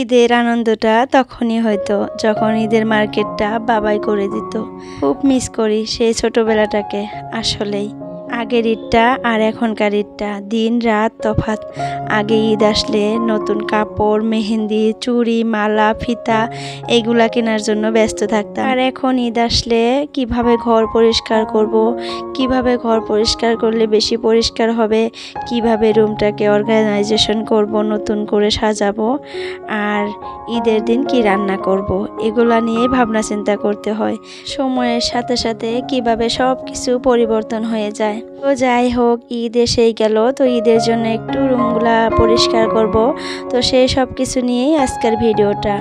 ঈদের আনন্দটা তখনই হয়তো যখন ঈদের মার্কেটটা বাবাই করে দিত। খুব মিস করি সেই ছোটবেলাটাকে। আসলেই আগের ঈদটা আর এখনকার ঈদটা দিন রাত তফাৎ। আগে ঈদ আসলে নতুন কাপড়, মেহেন্দি, চুড়ি, মালা, ফিতা এগুলা কেনার জন্য ব্যস্ত থাকতাম। আর এখন ঈদ আসলে কিভাবে ঘর পরিষ্কার করব, কিভাবে ঘর পরিষ্কার করলে বেশি পরিষ্কার হবে, কিভাবে রুমটাকে অর্গানাইজেশন করব, নতুন করে সাজাবো, আর ঈদের দিন কি রান্না করব, এগুলা নিয়ে ভাবনা চিন্তা করতে হয়। সময়ের সাথে সাথে কিভাবে সব কিছু পরিবর্তন হয়ে যায়। তো যাই হোক, ঈদ এসেই গেল, তো ঈদের জন্য একটু রুমগুলা পরিষ্কার করব। তো সেই সব কিছু নিয়েই আজকের ভিডিওটা।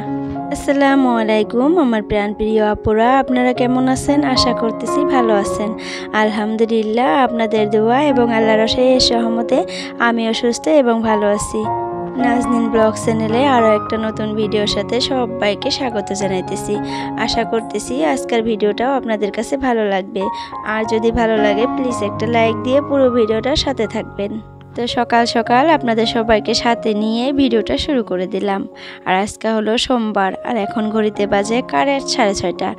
আসসালামু আলাইকুম আমার প্রাণপ্রিয় আপুরা, আপনারা কেমন আছেন? আশা করতেছি ভালো আছেন। আলহামদুলিল্লাহ, আপনাদের দোয়া এবং আল্লাহর অশেষ রহমতে আমিও সুস্থ এবং ভালো আছি। নাজনীন ব্লগ চ্যানেলে আরও একটা নতুন ভিডিওর সাথে সবাইকে স্বাগত জানাইতেছি। আশা করতেছি আজকের ভিডিওটাও আপনাদের কাছে ভালো লাগবে। আর যদি ভালো লাগে প্লিজ একটা লাইক দিয়ে পুরো ভিডিওটার সাথে থাকবেন। তো সকাল সকাল আপনাদের সবাইকে সাথে নিয়ে ভিডিওটা শুরু করে দিলাম। আর আজকে হলো সোমবার, আর এখন ঘড়িতে বাজে 6:30।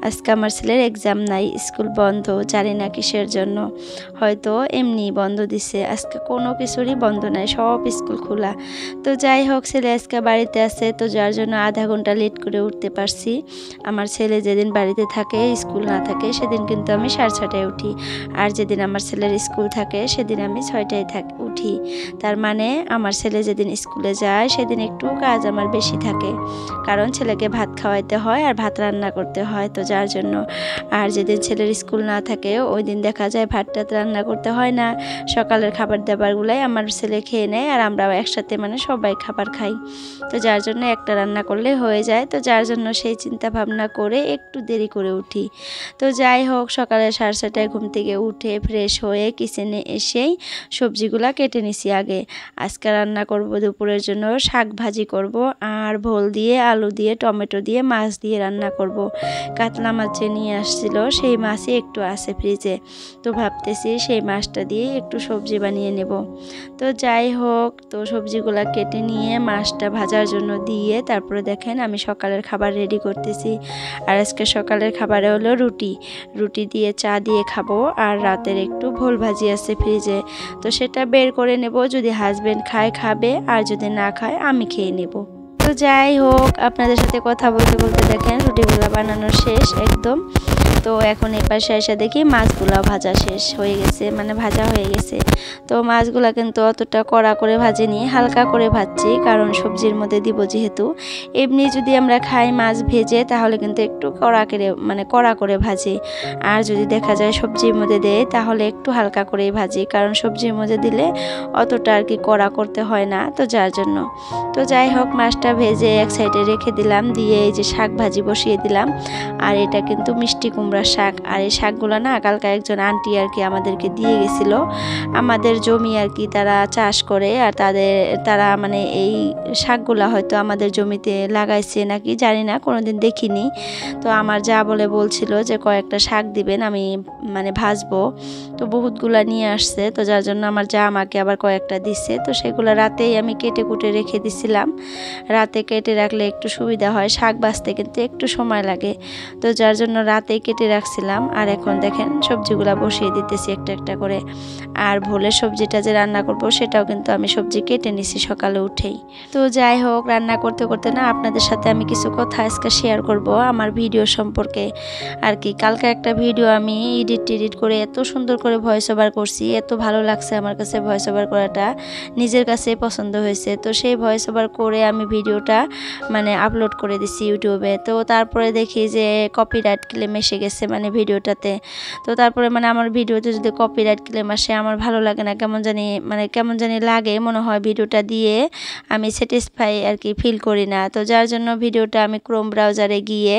আজকে আমার ছেলের এক্সাম নাই, স্কুল বন্ধ, জানি না কিসের জন্য, হয়তো এমনি বন্ধ দিছে। আজকে কোনো কিছুরই বন্ধ নাই, সব স্কুল খোলা। তো যাই হোক, ছেলে আজকে বাড়িতে আছে, তো যার জন্য আধা ঘন্টা লেট করে উঠতে পারছি। আমার ছেলে যেদিন বাড়িতে থাকে, স্কুল না থাকে, সেদিন কিন্তু আমি 6:30টায় উঠি। আর যেদিন আমার ছেলের স্কুল থাকে সেদিন আমি 6টায় উঠি। তার মানে আমার ছেলে যেদিন স্কুলে যায় সেদিন একটু কাজ আমার বেশি থাকে, কারণ ছেলেকে ভাত খাওয়াইতে হয় আর ভাত রান্না করতে হয়, তো যার জন্য। আর যেদিন ছেলের স্কুল না থাকে ওই দিন দেখা যায় ভাত টাত রান্না করতে হয় না, সকালের খাবার দাবারগুলাই আমার ছেলে খেয়ে নেয়, আর আমরাও একসাথে মানে সবাই খাবার খাই। তো যার জন্য একটা রান্না করলে হয়ে যায়, তো যার জন্য সেই চিন্তা ভাবনা করে একটু দেরি করে উঠি। তো যাই হোক, সকালে 6:30টায় ঘুম থেকে উঠে ফ্রেশ হয়ে কিচেনে এসেই সবজিগুলা কেটে নিছি আগে। আজকে রান্না করব দুপুরের জন্য শাক ভাজি করব, আর ভোল দিয়ে, আলু দিয়ে, টমেটো দিয়ে, মাছ দিয়ে রান্না করব। কাতলা মাছ নিয়ে আসছিল, সেই মাছই একটু আছে ফ্রিজে, তো ভাবতেছি সেই মাছটা দিয়ে একটু সবজি বানিয়ে নেব। তো যাই হোক, তো সবজিগুলা কেটে নিয়ে মাছটা ভাজার জন্য দিয়ে তারপরে দেখেন আমি সকালের খাবার রেডি করতেছি। আর আজকে সকালের খাবারে হলো রুটি দিয়ে চা দিয়ে খাবো, আর রাতের একটু ভোল ভাজি আছে ফ্রিজে, তো সেটা বের করে নেব। যদি হাজবেন্ড খায় খাবে, আর যদি না খায় আমি খেয়ে নেব। তো যাই হোক, আপনাদের সাথে কথা বলতে বলতে দেখেন রুটিগুলো বানানো শেষ একদম। তো এখন এই পাশে এসে দেখি মাছগুলো ভাজা শেষ হয়ে গেছে, মানে ভাজা হয়ে গেছে। তো মাছগুলা কিন্তু অতটা কড়া করে ভাজিনি, হালকা করে ভাজছি, কারণ সবজির মধ্যে দিব যেহেতু। এমনি যদি আমরা খাই মাছ ভেজে তাহলে কিন্তু একটু কড়া করে ভাজি, আর যদি দেখা যায় সবজির মধ্যে দেয় তাহলে একটু হালকা করেই ভাজি, কারণ সবজির মধ্যে দিলে অতটা আর কি কড়া করতে হয় না, তো যার জন্য। তো যাই হোক, মাছটা ভেজে এক সাইডে রেখে দিলাম, দিয়ে এই যে শাক ভাজি বসিয়ে দিলাম। আর এটা কিন্তু মিষ্টি কুমড়ার শাক, আর এই শাকগুলো না কালকে একজন আন্টি আর কি আমাদেরকে দিয়ে গেছিল। আমাদের জমি আর কি তারা চাষ করে, আর তারা মানে এই শাকগুলা হয়তো আমাদের জমিতে লাগাইছে নাকি জানি না, কোনোদিন দেখিনি। তো আমার যা বলছিল যে কয়েকটা শাক দিবেন, আমি মানে ভাজবো। তো বহুতগুলা নিয়ে আসছে, তো যার জন্য আমার যা আমাকে আবার কয়েকটা দিচ্ছে, তো সেগুলো রাতেই আমি কেটে কুটে রেখে দিছিলাম। রাতে কেটে রাখলে একটু সুবিধা হয়, শাক বাছতে কিন্তু একটু সময় লাগে, তো যার জন্য রাতেই কেটে রাখছিলাম। আর এখন দেখেন সবজিগুলা বসিয়ে দিতেছি একটা একটা করে। আর ভোলের সবজিটা যে রান্না করব সেটাও কিন্তু আমি সবজি কেটে নিছি সকালে উঠেই। তো যাই হোক, রান্না করতে করতে না আপনাদের সাথে আমি কিছু কথা আজকে শেয়ার করব আমার ভিডিও সম্পর্কে আর কি। কালকে একটা ভিডিও আমি এডিট করে এত সুন্দর করে ভয়েস ওভার করছি, এত ভালো লাগছে আমার কাছে ভয়েস ওভার করাটা, নিজের কাছে পছন্দ হয়েছে। তো সেই ভয়েস ওভার করে আমি ভিডিওটা মানে আপলোড করে দিছি ইউটিউবে। তো তারপরে দেখি যে কপিরাইট ক্লেম এসে গেছে মানে ভিডিওটাতে। তো তারপরে মানে আমার ভিডিওতে যদি কপিরাইট ক্লেম আসে আমার ভালো লাগে না, কেমন জানি লাগে, মনে হয় ভিডিওটা দিয়ে আমি স্যাটিসফাই আর কি ফিল করি না। তো যার জন্য ভিডিওটা আমি ক্রোম ব্রাউজারে গিয়ে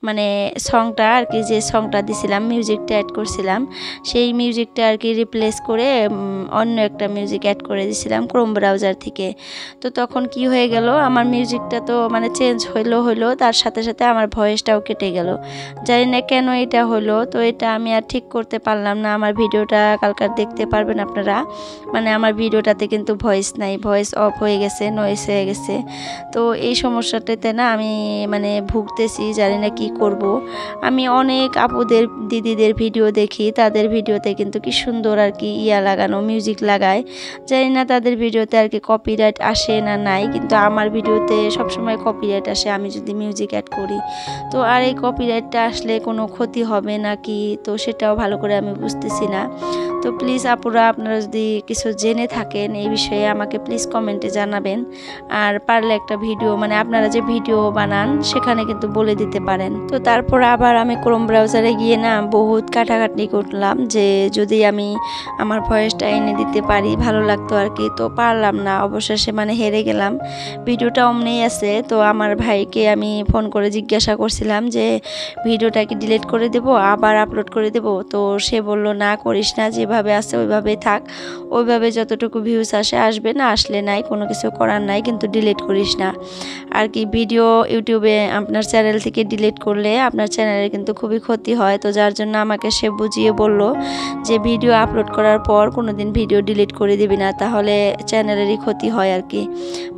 মানে সংটা আর কি, যে সংটা দিছিলাম, মিউজিকটা অ্যাড করছিলাম, সেই মিউজিকটা আর কি রিপ্লেস করে অন্য একটা মিউজিক অ্যাড করে দিয়েছিলাম ক্রোম ব্রাউজার থেকে। তো তখন কি হয়ে গেল, আমার মিউজিকটা তো মানে চেঞ্জ হইলো, তার সাথে সাথে আমার ভয়েসটাও কেটে গেল। জানি না কেন কেন এটা হলো, তো এটা আমি আর ঠিক করতে পারলাম না। আমার ভিডিওটা কালকার দেখতে পারবেন আপনারা, মানে আমার ভিডিওটাতে কিন্তু ভয়েস নাই, ভয়েস অফ হয়ে গেছে, নয়েস হয়ে গেছে। তো এই সমস্যাটাতে না আমি মানে ভুগতেছি, জানি না কি করব। আমি অনেক আপুদের দিদিদের ভিডিও দেখি, তাদের ভিডিওতে কিন্তু কি সুন্দর আর কি লাগানো, মিউজিক লাগায়। জানি না তাদের ভিডিওতে আর কি কপিরাইট আসে না নাই, কিন্তু আমার ভিডিওতে সবসময় কপিরাইট আসে আমি যদি মিউজিক অ্যাড করি। তো আর এই কপিরাইটটা আসলে কোনো ক্ষতি হবে নাকি, তো সেটাও ভালো করে আমি বুঝতেছি না। তো প্লিজ আপুরা, আপনারা যদি কিছু জেনে থাকেন এই বিষয়ে আমাকে প্লিজ কমেন্টে জানাবেন। আর পারলে একটা ভিডিও, মানে আপনারা যে ভিডিও বানান সেখানে কিন্তু বলে দিতে পারেন। তো তারপর আবার আমি ক্রোম ব্রাউজারে গিয়ে না বহুত কাটাকাটি করলাম যে যদি আমি আমার ভয়েসটা এনে দিতে পারি ভালো লাগতো আর কি। তো পারলাম না, অবশেষে মানে হেরে গেলাম। ভিডিওটা অমনেই আছে। তো আমার ভাইকে আমি ফোন করে জিজ্ঞাসা করছিলাম যে ভিডিওটা কি ডিলিট করে দেব, আবার আপলোড করে দেব। তো সে বলল না করিস না, যেভাবে আছে ওইভাবেই থাক, ওইভাবে যতটুকু ভিউজ আসবে, না আসলে নাই, কোনো কিছু করার নাই, কিন্তু ডিলিট করিস না আর কি। ভিডিও ইউটিউবে আপনার চ্যানেল থেকে ডিলিট করলে আপনার চ্যানেলের কিন্তু খুবই ক্ষতি হয়। তো যার জন্য আমাকে সে বুঝিয়ে বলল যে ভিডিও আপলোড করার পর কোনোদিন ভিডিও ডিলিট করে দিবি না, তাহলে চ্যানেলেরই ক্ষতি হয় আর কি,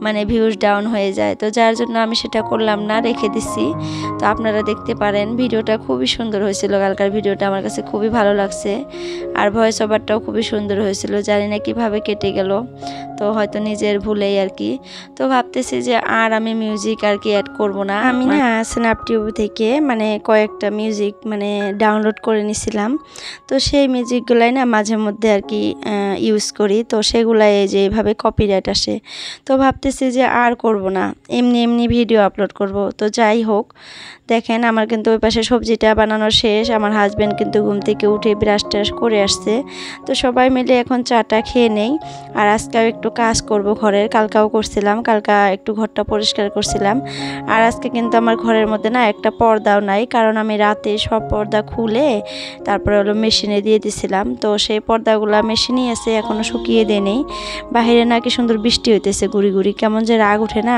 মানে ভিউজ ডাউন হয়ে যায়। তো যার জন্য আমি সেটা করলাম না, রেখে দিছি। তো আপনারা দেখতে পারেন ভিডিওটা খুবই সুন্দর হয়েছিল, কালকার ভিডিওটা আমার কাছে খুবই ভালো লাগছে। আর ভয়েস ওভারটাও খুবই সুন্দর হয়েছিল, জানি না কিভাবে কেটে গেল, তো হয়তো নিজের ভুলেই আর কি। তো ভাবতেছি যে আর আমি মিউজিক আর কি অ্যাড করব না। আমি না স্ন্যাপটিউব থেকে মানে কয়েকটা মিউজিক মানে ডাউনলোড করে নিছিলাম। তো সেই মিউজিকগুলাই না মাঝে মধ্যে আর কি ইউজ করি। তো সেগুলাই যে এভাবে কপিরাইট আসে। তো ভাবতেছি যে আর করব না, এমনি এমনি ভিডিও আপলোড করব। তো যাই হোক, দেখেন আমার কিন্তু ওই পাশে সবজিটা বানানো শেষ। আমার হাজব্যান্ড কিন্তু ঘুম থেকে উঠে ব্রাশ ট্রাশ করে আসছে। তো সবাই মিলে এখন চাটা খেয়ে নেই। আর আজকেও একটু কাজ করব ঘরের, কালকাও করছিলাম, কালকা একটু ঘরটা পরিষ্কার করছিলাম। আর আজকে কিন্তু আমার ঘরের মধ্যে না একটা পর্দাও নাই, কারণ আমি রাতে সব পর্দা খুলে তারপরে হলো মেশিনে দিয়ে দিছিলাম। তো সেই পর্দাগুলো মেশিনই আছে, এখনও শুকিয়ে দেয় নেই। বাহিরে না কি সুন্দর বৃষ্টি হইতেছে গুড়ি গুড়ি, কেমন যে রাগ ওঠে না,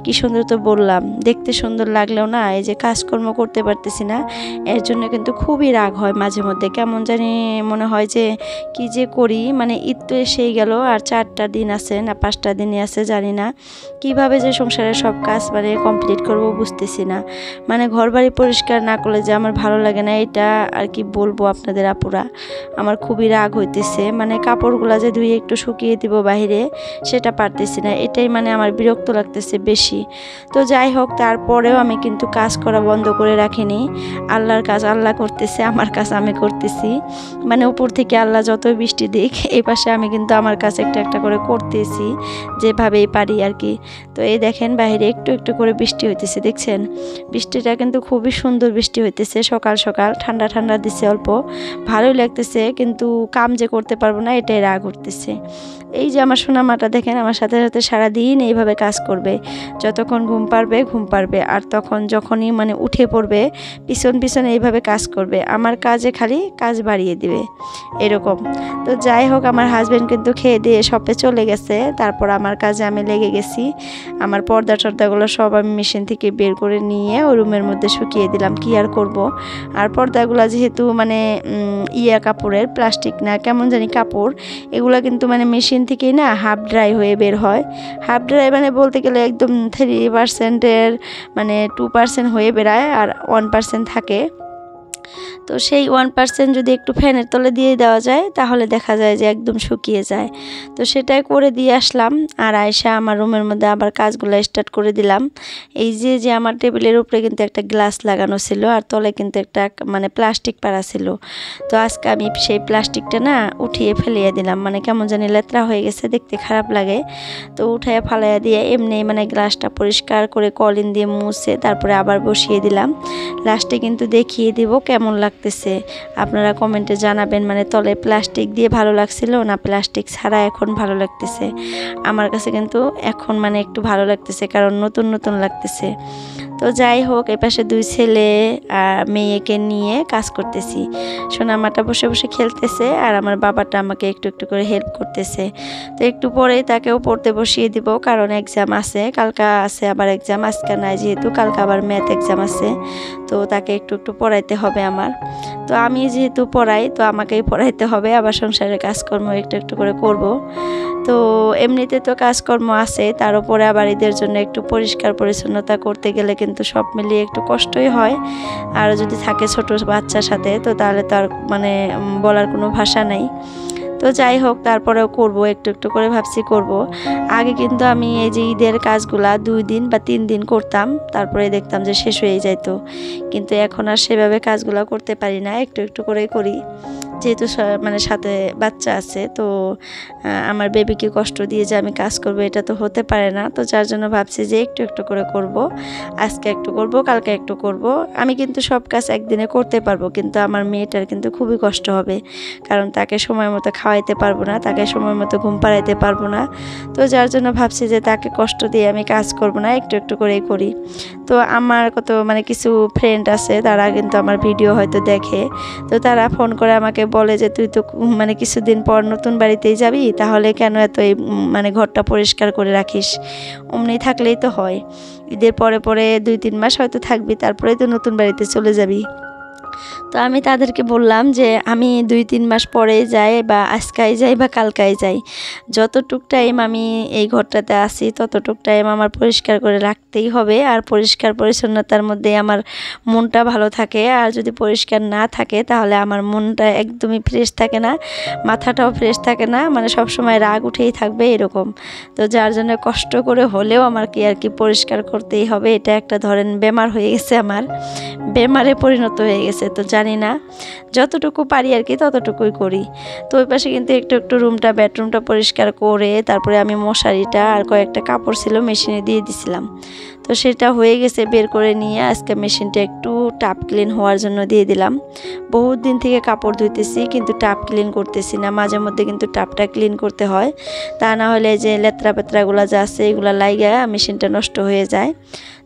কি সুন্দর তো বললাম, দেখতে সুন্দর লাগলেও না এই যে কাজকর্ম করতে পারতেছি না, এর জন্য কিন্তু খুবই রাগ হয় মাঝে মধ্যে। কেমন জানি মনে হয় যে কি যে করি, মানে ঈদ তো এসেই গেল, আর 4টা দিন আছে না 5টা দিনই আছে, জানি না কিভাবে যে সংসারের সব কাজ মানে কমপ্লিট করব বুঝতেছি না। মানে ঘর বাড়ি পরিষ্কার না করলে যে আমার ভালো লাগে না, এটা আর কি বলবো আপনাদের আপুরা, আমার খুবই রাগ হইতেছে। মানে কাপড়গুলা যে ধুয়ে একটু শুকিয়ে দিব বাহিরে, সেটা পারতেছি না, এটাই মানে আমার বিরক্ত লাগতেছে বেশি। তো যাই হোক, তারপরেও আমি কিন্তু কাজ করা বন্ধ করে রাখিনি। আল্লাহর কাজ আল্লাহ করতেছে, আমার কাজ আমি করতেছি। মানে উপর থেকে আল্লাহ যতই বৃষ্টি দিক, এই পাশে আমি কিন্তু আমার কাজ একটা একটা করে করতেছি যেভাবেই পারি আর কি। তো এই দেখেন বাইরে একটু একটু করে বৃষ্টি হইতেছে, দেখছেন বৃষ্টিটা কিন্তু খুবই সুন্দর বৃষ্টি হইতেছে। সকাল সকাল ঠান্ডা ঠান্ডা দিচ্ছে, অল্প ভালোই লাগতেছে, কিন্তু কাম যে করতে পারবো না এটাই রাগ উঠতেছে। এই যে আমার সোনামাটা দেখেন আমার সাথে সাথে সারাদিন এইভাবে কাজ করবে, যতক্ষণ ঘুম পারবে, আর তখন যখনই মানে উঠে পড়বে পিছন পিছনে এইভাবে কাজ করবে, আমার কাজে খালি কাজ বাড়িয়ে দিবে এরকম। তো যাই হোক, আমার হাজব্যান্ড কিন্তু খেয়ে দিয়ে শপে চলে গেছে, তারপর আমার কাজে আমি লেগে গেছি। আমার পর্দা টর্দাগুলো সব আমি মেশিন থেকে বের করে নিয়ে ওই রুমের মধ্যে শুকিয়ে দিলাম, কি আর করব। আর পর্দাগুলো যেহেতু মানে কাপড়ের, প্লাস্টিক না, কেমন জানি কাপড়, এগুলো কিন্তু মানে মেশিন থেকেই না হাফ ড্রাই হয়ে বের হয়। হাফ ড্রাই মানে বলতে গেলে একদম 3% মানে 2% হয়ে বেরায়, আর 1% থাকে। তো সেই 1% যদি একটু ফ্যানের তলে দিয়ে দেওয়া যায় তাহলে দেখা যায় যে একদম শুকিয়ে যায়। তো সেটাই করে দিয়ে আসলাম, আর আয়সা আমার রুমের মধ্যে আবার কাজগুলো স্টার্ট করে দিলাম। এই যে আমার টেবিলের উপরে কিন্তু একটা গ্লাস লাগানো ছিল, আর তলে কিন্তু একটা মানে প্লাস্টিক পাড়া ছিল। তো আজকে আমি সেই প্লাস্টিকটা না উঠিয়ে ফেলিয়ে দিলাম, মানে কেমন জানি লেত্রা হয়ে গেছে, দেখতে খারাপ লাগে। তো উঠাইয়া ফালাইয়া দিয়ে এমনি মানে গ্লাসটা পরিষ্কার করে কলিন দিয়ে মুছে তারপরে আবার বসিয়ে দিলাম। লাস্টে কিন্তু দেখিয়ে দিব কেমন লাগতেছে, আপনারা কমেন্টে জানাবেন। মানে তলে প্লাস্টিক দিয়ে ভালো লাগছিল না প্লাস্টিক ছাড়া এখন ভালো লাগতেছে। আমার কাছে কিন্তু এখন মানে একটু ভালো লাগতেছে, কারণ নতুন নতুন লাগতেছে। তো যাই হোক, এপাশে 2 ছেলে আর মেয়েকে নিয়ে কাজ করতেছি। সোনামাটা বসে বসে খেলতেছে আর আমার বাবাটা আমাকে একটু একটু করে হেল্প করতেছে। তো একটু পরেই তাকেও পড়তে বসিয়ে দিব, কারণ এক্সাম আছে, কালকা আছে আবার এক্সাম, আজকে নাই যেহেতু, কালকা আবার ম্যাথ এক্সাম আছে। তো তাকে একটু একটু পড়াইতে হবে আমার। তো আমি যেহেতু পড়াই, তো আমাকেই পড়াইতে হবে, আবার সংসারের কাজকর্ম একটু একটু করে করব। তো এমনিতে তো কাজকর্ম আছে, তার উপরে আবার ঈদের জন্য একটু পরিষ্কার পরিচ্ছন্নতা করতে গেলে কিন্তু সব মিলিয়ে একটু কষ্টই হয়। আর যদি থাকে ছোট বাচ্চার সাথে, তো তাহলে তো আর মানে বলার কোনো ভাষা নেই। তো যাই হোক, তারপরেও করব, একটু একটু করে ভাবছি করব। আগে কিন্তু আমি এই যে ঈদের কাজগুলা 2 দিন বা 3 দিন করতাম, তারপরে দেখতাম যে শেষ হয়ে যাইতো। কিন্তু এখন আর সেভাবে কাজগুলা করতে পারি না, একটু একটু করেই করি, যেহেতু মানে সাথে বাচ্চা আছে। তো আমার বেবিকে কষ্ট দিয়ে যে আমি কাজ করব, এটা তো হতে পারে না। তো যার জন্য ভাবছি যে একটু একটু করে করব, আজকে একটু করব, কালকে একটু করব। আমি কিন্তু সব কাজ একদিনে করতে পারবো, কিন্তু আমার মেয়েটার কিন্তু খুবই কষ্ট হবে, কারণ তাকে সময় মতো খাওয়াইতে পারবো না, তাকে সময় মতো ঘুম পাড়াইতে পারবো না। তো যার জন্য ভাবছি যে তাকে কষ্ট দিয়ে আমি কাজ করব না, একটু একটু করেই করি। তো আমার কত মানে কিছু ফ্রেন্ড আছে, তারা কিন্তু আমার ভিডিও হয়তো দেখে। তো তারা ফোন করে আমাকে বলে যে তুই তো মানে কিছুদিন পর নতুন বাড়িতেই যাবি, তাহলে কেন এত এই মানে ঘরটা পরিষ্কার করে রাখিস? অমনি থাকলেই তো হয়, ঈদের পরে পরে 2-3 মাস হয়তো থাকবি, তারপরেই তো নতুন বাড়িতে চলে যাবি। তো আমি তাদেরকে বললাম যে আমি 2-3 মাস পরে যাই, বা আজকাই যাই বা কালকাই যাই, যতটুক টাইম আমি এই ঘরটাতে আসি ততটুক টাইম আমার পরিষ্কার করে রাখতেই হবে। আর পরিষ্কার পরিচ্ছন্নতার মধ্যে আমার মনটা ভালো থাকে, আর যদি পরিষ্কার না থাকে তাহলে আমার মনটা একদমই ফ্রেশ থাকে না, মাথাটাও ফ্রেশ থাকে না, মানে সবসময় রাগ উঠেই থাকবে এরকম। তো যার জন্য কষ্ট করে হলেও আমার আর কি পরিষ্কার করতেই হবে। এটা একটা ধরেন বেমার হয়ে গেছে, আমার বেমারে পরিণত হয়ে গেছে। তো জানি না, যতটুকু পারি আর কি ততটুকুই করি। তো ওই পাশে কিন্তু একটু একটু বেডরুমটা পরিষ্কার করে তারপরে আমি মশারিটা আর কয়েকটা কাপড় ছিল মেশিনে দিয়ে দিছিলাম। তো সেটা হয়ে গেছে, বের করে নিয়ে আজকে মেশিনটা একটু টাপ ক্লিন হওয়ার জন্য দিয়ে দিলাম। বহুত দিন থেকে কাপড় ধুইতেছি, কিন্তু টাপ ক্লিন করতেছি না। মাঝে মধ্যে কিন্তু টাপটা ক্লিন করতে হয়, তা না হলে যে লেত্রা পেত্রাগুলো যা আছে এগুলো লাইগা মেশিনটা নষ্ট হয়ে যায়।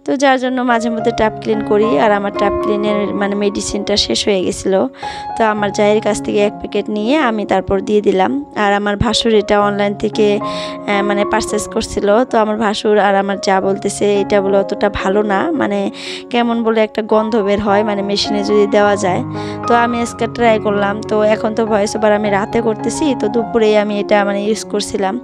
তো যার জন্য মাঝে মধ্যে ট্যাপ ক্লিন করি। আর আমার ট্যাপ ক্লিনের মানে মেডিসিনটা শেষ হয়ে গেছিলো, তো আমার জায়ের কাছ থেকে 1 প্যাকেট নিয়ে আমি তারপর দিয়ে দিলাম। আর আমার ভাসুর এটা অনলাইন থেকে মানে পারচেস করছিল। তো আমার ভাসুর আর আমার যা বলতেছে এটা বলে অতটা ভালো না, মানে কেমন বলে একটা গন্ধ বের হয়, মানে মেশিনে যদি দেওয়া যায়। তো আমি আজকে ট্রাই করলাম। তো এখন তো ভয়েস ওভার আমি রাতে করতেছি, তো দুপুরেই আমি এটা মানে ইউজ করছিলাম।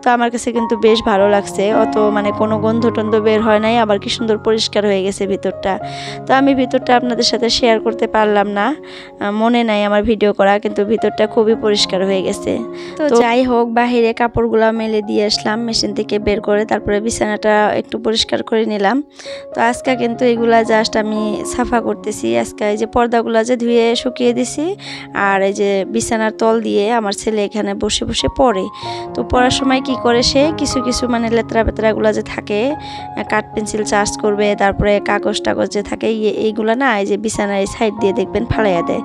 তো আমার কাছে কিন্তু বেশ ভালো লাগছে, অত মানে কোনো গন্ধ টন্ধ বের হয় নাই, আবার কি সুন্দর পরিষ্কার হয়ে গেছে ভিতরটা। তো আমি ভিতরটা আপনাদের সাথে শেয়ার করতে পারলাম না, মনে নাই আমার ভিডিও করা, কিন্তু ভিতরটা খুবই পরিষ্কার হয়ে গেছে। তো যাই হোক, বাহিরে কাপড়গুলো মেলে দিয়ে আসলাম মেশিন থেকে বের করে, তারপরে বিছানাটা একটু পরিষ্কার করে নিলাম। তো আজকে কিন্তু এগুলা জাস্ট আমি সাফা করতেছি। আজকে এই যে পর্দাগুলো যে ধুয়ে শুকিয়ে দিছি, আর এই যে বিছানার তল দিয়ে আমার ছেলে এখানে বসে বসে পড়ে। তো পড়ার সময় কি করে সে কিছু কিছু মানে লেত্রা পেত্রাগুলো যে থাকে, কাঠ পেন্সিল চার্জ করবে, তারপরে কাগজ টাগজ যে থাকে এইগুলো না এই যে বিছানার এই সাইড দিয়ে দেখবেন ফালাইয়া দেয়।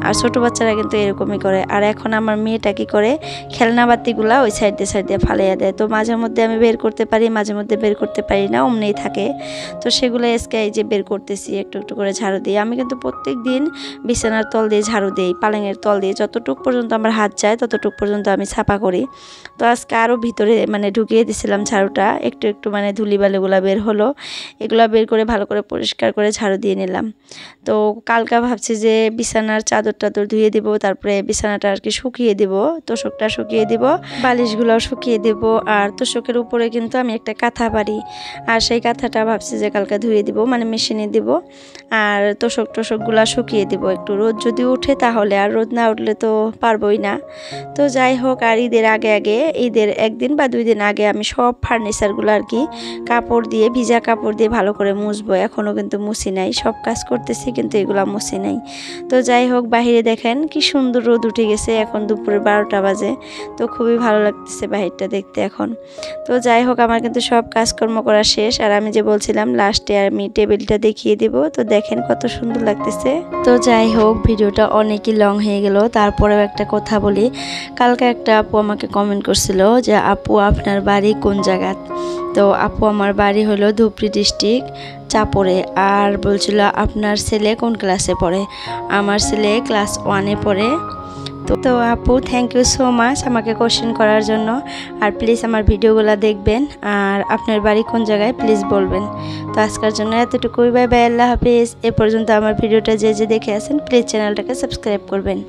আর ছোটো বাচ্চারা কিন্তু এরকমই করে। আর এখন আমার মেয়েটা কি করে, খেলনা বাতিগুলা ওই সাইড দিয়ে ফালাইয়া দেয়। তো মাঝে মধ্যে আমি বের করতে পারি, মাঝে মধ্যে বের করতে পারি না, অমনেই থাকে। তো সেগুলো আজকে এই যে বের করতেছি, একটু একটু করে ঝাড়ু দিই। আমি কিন্তু প্রত্যেক দিন বিছানার তল দিয়ে ঝাড়ু দিই, পালঙের তল দিয়ে যতটুক পর্যন্ত আমার হাত যায় ততটুক পর্যন্ত আমি ছাপা করি। তো আজকে আরও ভিতরে মানে ঢুকিয়ে দিছিলাম ঝাড়ুটা, একটু একটু মানে ধুলিবালিগুলো বের হলো, এগুলো বের করে ভালো করে পরিষ্কার করে ঝাড়ু দিয়ে নিলাম। তো কালকে ভাবছি যে বিছানার চাদর টাদর ধুয়ে দিব, তারপরে বিছানাটা আর কি শুকিয়ে দিব, তোষকটা শুকিয়ে দিব, বালিশগুলোও শুকিয়ে দিব। আর তোষকের উপরে কিন্তু আমি একটা কাঁথা পারি, আর সেই কাঁথাটা ভাবছি যে কালকে ধুয়ে দিব, মানে মেশিনে দিব। আর তোষকগুলা শুকিয়ে দিব, একটু রোদ যদি উঠে তাহলে, আর রোদ না উঠলে তো পারবোই না। তো যাই হোক, আর ঈদের আগে ঈদের 1 দিন বা 2 দিন আগে আমি সব ফার্নিচারগুলো আর কি কাপড় দিয়ে, ভিজা কাপড় দিয়ে ভালো করে মুছবো। এখনও কিন্তু মুছি নাই, সব কাজ করতেছি কিন্তু এগুলো মুছি নাই। তো যাই হোক, বাহিরে দেখেন কি সুন্দর রোদ উঠে গেছে, এখন দুপুরে 12টা বাজে। তো খুবই ভালো লাগতেছে বাহিরটা দেখতে এখন। তো যাই হোক, আমার কিন্তু সব কাজকর্ম করা শেষ। আর আমি যে বলছিলাম লাস্টে আমি টেবিলটা দেখিয়ে দিব, তো দেখেন কত সুন্দর লাগতেছে। তো যাই হোক, ভিডিওটা অনেকই লং হয়ে গেল। তারপরেও একটা কথা বলি, কালকে একটা আপু আমাকে কমেন্ট করছিল যে আপু আপনার বাড়ি কোন জায়গায়। তো আপু আমার বাড়ি হলো ধুপড়ি ডিস্ট্রিক্ট ডিস্ট্রিক্ট চাপড়ে। আর বলছিল আপনার ছেলে কোন ক্লাসে পড়ে। আমার ছেলে ক্লাস 1-এ পড়ে। তো আপু থ্যাংক ইউ সো মাচ আমাকে কোশ্চেন করার জন্য। আর প্লিজ আমার ভিডিওগুলো দেখবেন, আর আপনার বাড়ি কোন জায়গায় প্লিজ বলবেন। তো আজকের জন্য এতটুকুই, বাই বাই, আল্লাহ হাফিজ। এ পর্যন্ত আমার ভিডিওটা যে দেখে আছেন প্লিজ চ্যানেলটাকে সাবস্ক্রাইব করবেন।